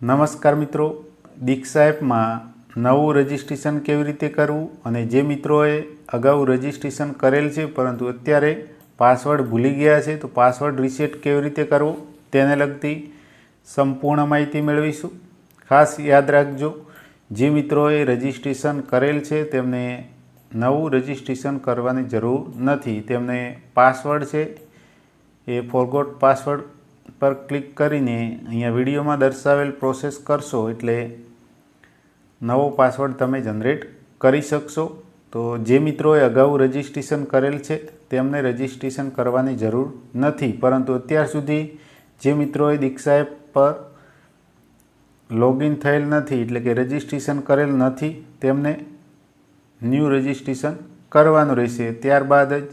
નમસ્કાર મિત્રો, દીક્ષા એપમાં નવું રજિસ્ટ્રેશન કેવી રીતે કરવું અને જે મિત્રોએ અગાઉ રજિસ્ટ્રેશન કરેલ છે પરંતુ અત્યારે પાસવર્ડ ભૂલી ગયા છે તો પાસવર્ડ રીસેટ કેવી રીતે કરવો તેને લગતી સંપૂર્ણ માહિતી મેળવીશું। ખાસ યાદ રાખજો, જે મિત્રોએ રજિસ્ટ્રેશન કરેલ છે તેમને નવું રજિસ્ટ્રેશન કરવાની જરૂર નથી। તેમને પાસવર્ડ છે એ ફોરગોટ પાસવર્ડ પર ક્લિક કરીને અહીંયા વિડીયોમાં દર્શાવેલ પ્રોસેસ કરશો એટલે નવો પાસવર્ડ તમે જનરેટ કરી શકશો। તો જે મિત્રોએ અગાઉ રજિસ્ટ્રેશન કરેલ છે તેમને રજિસ્ટ્રેશન કરવાની જરૂર નથી, પરંતુ અત્યાર સુધી જે મિત્રોએ દીક્ષા એપ પર લોગિન થયેલ નથી એટલે કે રજિસ્ટ્રેશન કરેલ નથી તેમને ન્યૂ રજિસ્ટ્રેશન કરવાનું રહેશે। ત્યારબાદ જ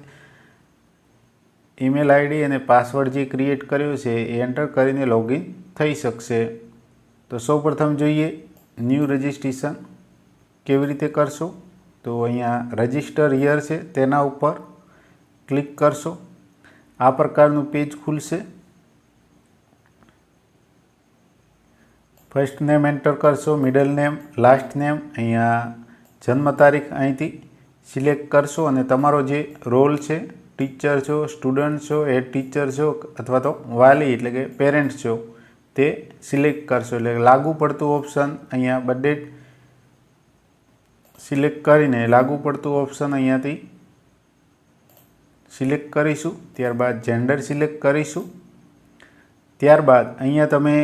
ઈમેલ આઈડી અને પાસવર્ડ જે ક્રિએટ કર્યો છે એ એન્ટર કરીને લોગિન થઈ શકશે। તો સૌપ્રથમ જોઈએ ન્યૂ રજિસ્ટ્રેશન કેવી રીતે કરશો। તો અહીંયા રજિસ્ટર હિયર છે તેના ઉપર ક્લિક કરશો, આ પ્રકારનું પેજ ખુલશે। ફર્સ્ટ નેમ એન્ટર કરશો, મિડલ નેમ, લાસ્ટ નેમ, અહીંયા જન્મ તારીખ અહીંથી સિલેક્ટ કરશો અને તમારો જે રોલ છે, ટીચર છો, સ્ટુડન્ટ છો, હેડ ટીચર છો અથવા તો વાલી એટલે કે પેરેન્ટ્સ છો તે સિલેક્ટ કરશો। એટલે લાગુ પડતું ઓપ્શન અહીંયા બર્થડેટ સિલેક્ટ કરીને લાગુ પડતું ઓપ્શન અહીંયાથી સિલેક્ટ કરીશું। ત્યારબાદ જેન્ડર સિલેક્ટ કરીશું। ત્યારબાદ અહીંયા તમે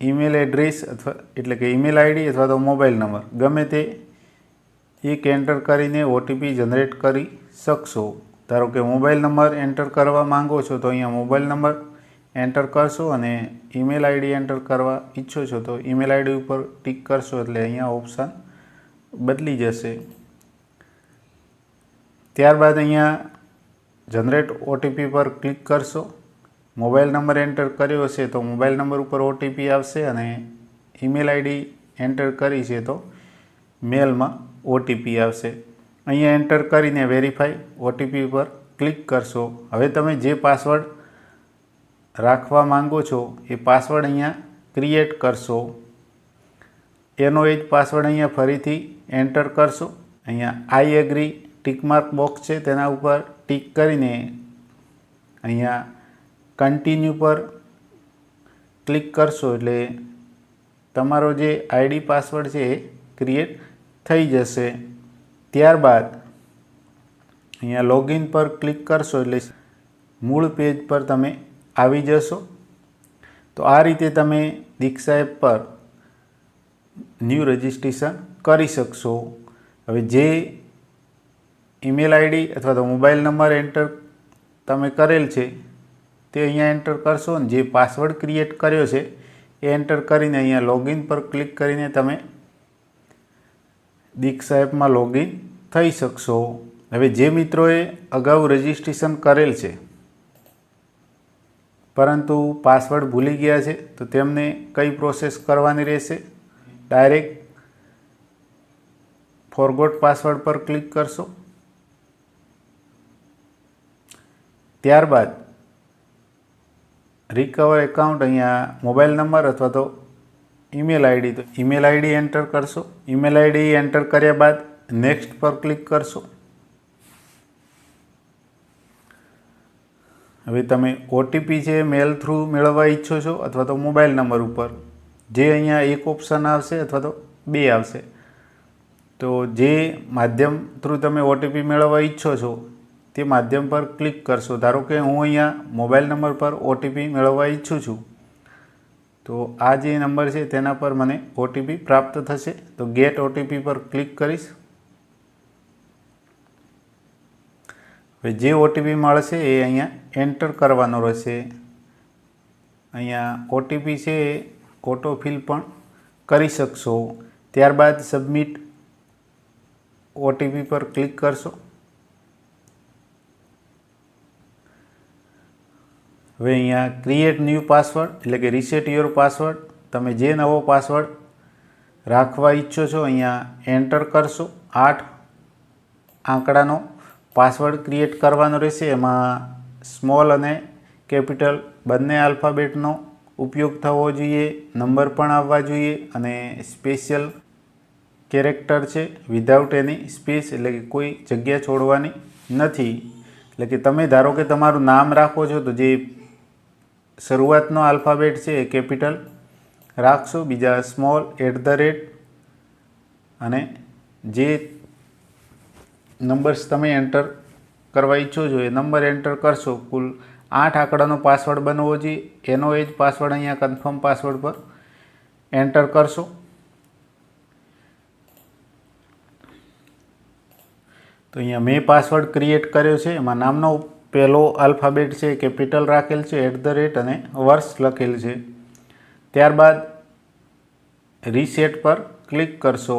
ઈમેલ એડ્રેસ અથવા એટલે કે ઈમેલ આઈડી અથવા તો મોબાઈલ નંબર ગમે તે એક એન્ટર કરીને ઓટીપી જનરેટ કરી શકશો। ધારો કે મોબાઈલ નંબર એન્ટર કરવા માંગો છો તો અહીંયા મોબાઈલ નંબર એન્ટર કરશો અને ઈમેલ આઈડી એન્ટર કરવા ઈચ્છો છો તો ઈમેલ આઈડી ઉપર ટિક કરશો એટલે અહીંયા ઓપ્શન બદલી જશે। ત્યારબાદ અહીંયા જનરેટ ઓટીપી પર ક્લિક કરશો। મોબાઈલ નંબર એન્ટર કર્યો હશે તો મોબાઈલ નંબર ઉપર ઓટીપી આવશે અને ઈમેલ આઈડી એન્ટર કરી છે તો મેલમાં ઓટીપી આવશે। અહીંયા એન્ટર કરીને વેરીફાઈ ઓટીપી પર ક્લિક કરશો। હવે તમે જે પાસવર્ડ રાખવા માંગો છો એ પાસવર્ડ અહીંયા ક્રિએટ કરશો। એનો એ જ પાસવર્ડ અહીંયા ફરીથી એન્ટર કરશો। અહીંયા આઈ એગ્રી ટિકમાર્ક બોક્સ છે તેના ઉપર ટિક કરીને અહીંયા કન્ટિન્યુ પર ક્લિક કરશો એટલે તમારો જે આઈડી પાસવર્ડ છે એ ક્રિએટ થઈ જશે। ત્યારબાદ અહીંયા લોગિન પર ક્લિક કરશો એટલે મૂળ પેજ પર તમે આવી જશો। તો આ રીતે તમે દીક્ષા એપ પર ન્યૂ રજિસ્ટ્રેશન કરી શકશો। હવે જે ઈમેલ આઈડી અથવા તો મોબાઈલ નંબર એન્ટર તમે કરેલ છે તે અહીંયા એન્ટર કરશો અને જે પાસવર્ડ ક્રિએટ કર્યો છે એ એન્ટર કરીને અહીંયા લોગિન પર ક્લિક કરીને તમે દીક્ષા એપમાં લોગિન થઈ શકશો। હવે જે મિત્રોએ અગાઉ રજિસ્ટ્રેશન કરેલ છે પરંતુ પાસવર્ડ ભૂલી ગયા છે તો તેમને કઈ પ્રોસેસ કરવાની રહેશે। ડાયરેક્ટ ફોરગોટ પાસવર્ડ પર ક્લિક કરશો। ત્યારબાદ રિકવર એકાઉન્ટ અહીંયા મોબાઈલ નંબર અથવા તો ઈમેલ આઈડી તો ઈમેલ આઈડી એન્ટર કરશો। ઈમેલ આઈડી એન્ટર કર્યા બાદ નેક્સ્ટ પર ક્લિક કરશો। હવે તમે ઓટીપી છે મેલ થ્રુ મેળવવા ઈચ્છો છો અથવા તો મોબાઈલ નંબર ઉપર, જે અહીંયા એક ઓપ્શન આવશે અથવા તો બે આવશે। તો જે માધ્યમ થ્રુ તમે ઓટીપી મેળવવા ઈચ્છો છો તે માધ્યમ પર ક્લિક કરશો। ધારો કે હું અહીંયા મોબાઈલ નંબર પર ઓટીપી મેળવવા ઈચ્છું છું તો આ જે નંબર છે તેના પર મને ઓટીપી પ્રાપ્ત થશે તો ગેટ ઓટીપી પર ક્લિક કરીશ। હવે જે ઓટીપી મળશે એ અહીંયા એન્ટર કરવાનો રહેશે। અહીંયા ઓટીપી છે એ ઓટોફિલ પણ કરી શકશો। ત્યારબાદ સબમિટ ઓટીપી પર ક્લિક કરશો। હવે અહીંયા ક્રિએટ ન્યૂ પાસવર્ડ એટલે કે રીસેટ યોર પાસવર્ડ, તમે જે નવો પાસવર્ડ રાખવા ઈચ્છો છો અહીંયા એન્ટર કરશો। 8 આંકડાનો પાસવર્ડ ક્રિએટ કરવાનો રહેશે। એમાં સ્મોલ અને કેપિટલ બંને આલ્ફાબેટનો ઉપયોગ થવો જોઈએ, નંબર પણ આવવા જોઈએ અને સ્પેશિયલ કેરેક્ટર છે વિધાઉટ એની સ્પેસ, એટલે કે કોઈ જગ્યા છોડવાની નથી. એટલે કે તમે ધારો કે તમારું નામ રાખો છો તો જે શરૂઆતનો આલ્ફાબેટ છે એ કેપિટલ રાખશો, બીજા સ્મોલ, @ અને જે નંબર્સ તમે એન્ટર કરવા ઈચ્છો છો એ નંબર એન્ટર કરશો. કુલ 8 આંકડાનો પાસવર્ડ બનવો જોઈએ. એનો એ જ પાસવર્ડ અહીંયા કન્ફર્મ પાસવર્ડ પર એન્ટર કરશો. તો અહીંયા મેં પાસવર્ડ ક્રિએટ કર્યો છે. એમાં નામનો પહેલો આલ્ફાબેટ છે કેપિટલ રાખેલ છે, @ અને વર્ષ લખેલ છે. ત્યારબાદ રીસેટ પર ક્લિક કરશો.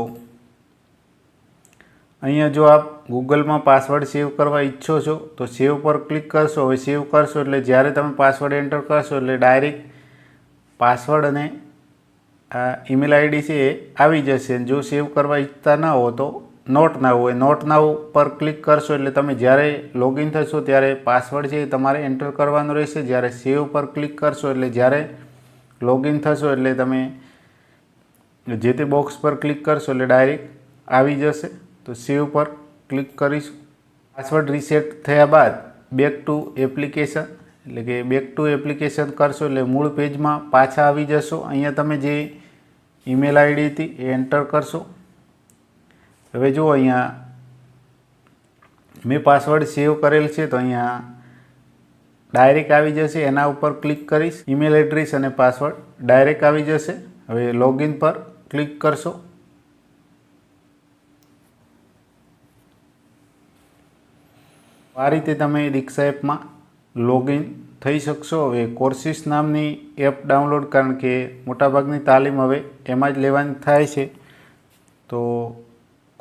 અહીંયા જો આપ ગૂગલમાં પાસવર્ડ સેવ કરવા ઈચ્છો છો તો સેવ પર ક્લિક કરશો. હવે સેવ કરશો એટલે જ્યારે તમે પાસવર્ડ એન્ટર કરશો એટલે ડાયરેક્ટ પાસવર્ડ અને ઈમેલ આઈડી છે એ આવી જશે. જો સેવ કરવા ઈચ્છતા ના હો તો નોટ નાવ હોય, નોટ નાવ પર ક્લિક કરશો એટલે તમે જ્યારે લોગિન થશો ત્યારે પાસવર્ડ છે એ તમારે એન્ટર કરવાનો રહેશે. જ્યારે સેવ પર ક્લિક કરશો એટલે જ્યારે લોગિન થશો એટલે તમે જે તે બોક્સ પર ક્લિક કરશો એટલે ડાયરેક્ટ આવી જશે. તો સેવ પર ક્લિક કરીશું. પાસવર્ડ રીસેટ થયા બાદ બેક ટુ એપ્લિકેશન, એટલે કે બેક ટુ એપ્લિકેશન કરશો એટલે મૂળ પેજમાં પાછા આવી જશો. અહીંયા તમે જે ઈમેલ આઈડી હતી એ એન્ટર કરશો. હવે જુઓ અહીંયા મેં પાસવર્ડ સેવ કરેલ છે તો અહીંયા ડાયરેક્ટ આવી જશે. એના ઉપર ક્લિક કરીશ, ઈમેલ એડ્રેસ અને પાસવર્ડ ડાયરેક્ટ આવી જશે. હવે લોગિન પર ક્લિક કરશો. આ રીતે તમે દીક્ષા એપમાં લોગિન થઈ શકશો. હવે કોર્સિસ નામની એપ ડાઉનલોડ, કારણ કે મોટાભાગની તાલીમ હવે એમાં જ લેવાની થાય છે. તો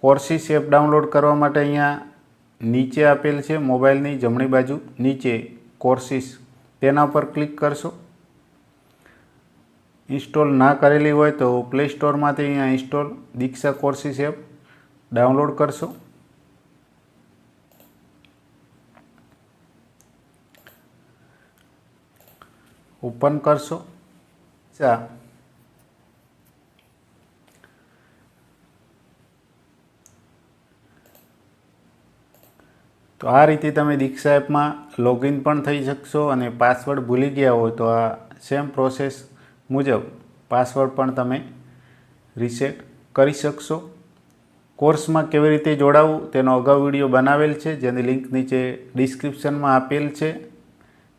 કોર્સિસ એપ ડાઉનલોડ કરવા માટે અહીંયા નીચે આપેલ છે મોબાઈલની જમણી બાજુ નીચે કોર્સિસ, તેના પર ક્લિક કરશો. ઇન્સ્ટોલ ના કરેલી હોય તો પ્લે સ્ટોરમાંથી અહીંયા ઇન્સ્ટોલ દીક્ષા કોર્સિસ એપ ડાઉનલોડ કરશો. ઓપન કરશો. તો આ રીતે તમે દીક્ષા એપમાં લોગિન પણ થઈ શકશો અને પાસવર્ડ ભૂલી ગયા હોય તો આ સેમ પ્રોસેસ મુજબ પાસવર્ડ પણ તમે રીસેટ કરી શકશો. કોર્સમાં કેવી રીતે જોડાવવું તેનો અગાઉ વિડીયો બનાવેલ છે, જેની લિંક નીચે ડિસ્ક્રિપ્શનમાં આપેલ છે.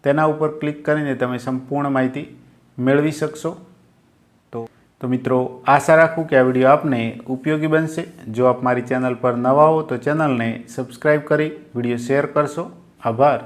તેના ઉપર ક્લિક કરીને તમે સંપૂર્ણ માહિતી મેળવી શકશો. તો મિત્રો, આશા રાખું કે આ વિડીયો આપને ઉપયોગી બનશે. જો આપ મારી ચેનલ પર નવા હો તો ચેનલને સબસ્ક્રાઈબ કરી વિડીયો શેર કરશો. આભાર.